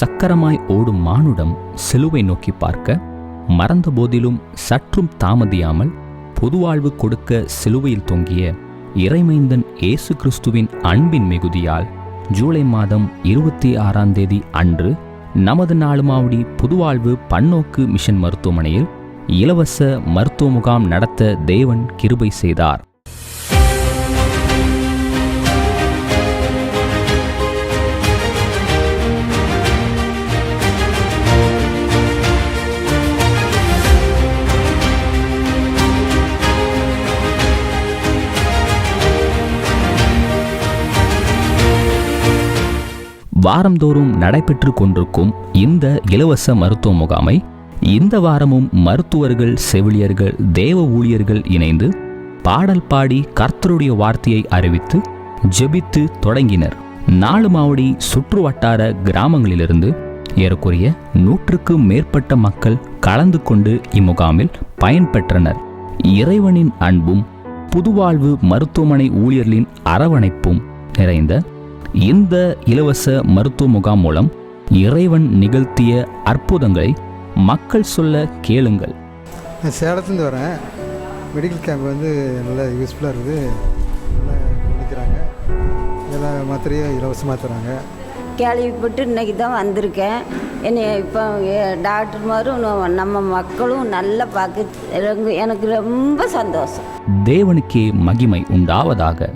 சக்கரமாய் ஓடும் மானுடம் சிலுவை நோக்கி பார்க்க மறந்த போதிலும் சற்றும் தாமதியாமல் புதுவாழ்வு கொடுக்க சிலுவையில் தொங்கிய இறைமைந்தன் இயேசு கிறிஸ்துவின் அன்பின் மிகுதியால் ஜூலை மாதம் 26ஆம் தேதி அன்று நமது நாளுமாவடி புதுவாழ்வு பன்னோக்கு மிஷன் மருத்துவமனையில் இலவச மருத்துவ முகாம் நடத்த தேவன் கிருபை செய்தார். வாரந்தோறும் நடைபெற்று கொண்டிருக்கும் இந்த இலவச மருத்துவ முகாமை இந்த வாரமும் மருத்துவர்கள், செவிலியர்கள், தேவ ஊழியர்கள் இணைந்து பாடல் பாடி கர்த்தருடைய வார்த்தையை அறிவித்து ஜெபித்து தொடங்கினர். நாளுமாவடி சுற்று வட்டார கிராமங்களிலிருந்து ஏறக்குறைய 100க்கும் மேற்பட்ட மக்கள் கலந்து கொண்டு இம்முகாமில் பயன்பெற்றனர். இறைவனின் அன்பும் புதுவாழ்வு மருத்துவமனை ஊழியர்களின் அரவணைப்பும் நிறைந்த இந்த இலவச மருத்துவ முகாம் மூலம் இறைவன் நிகழ்த்திய அற்புதங்களை மக்கள் சொல்ல கேளுங்கள். நான் சேலத்துலேருந்து வரேன். மெடிக்கல் கேம்ப் நல்லா யூஸ்ஃபுல்லாக இருக்குது. நல்லா கவனிக்கிறாங்க. எல்லா மாத்திரையும் இலவசமாக தராங்க. கேள்விப்பட்டு இன்றைக்கி தான் வந்திருக்கேன். என்னை இப்போ டாக்டர்மாரும் நம்ம மக்களும் நல்லா பார்க்க எனக்கு ரொம்ப சந்தோஷம். தேவனுக்கே மகிமை உண்டாவதாக.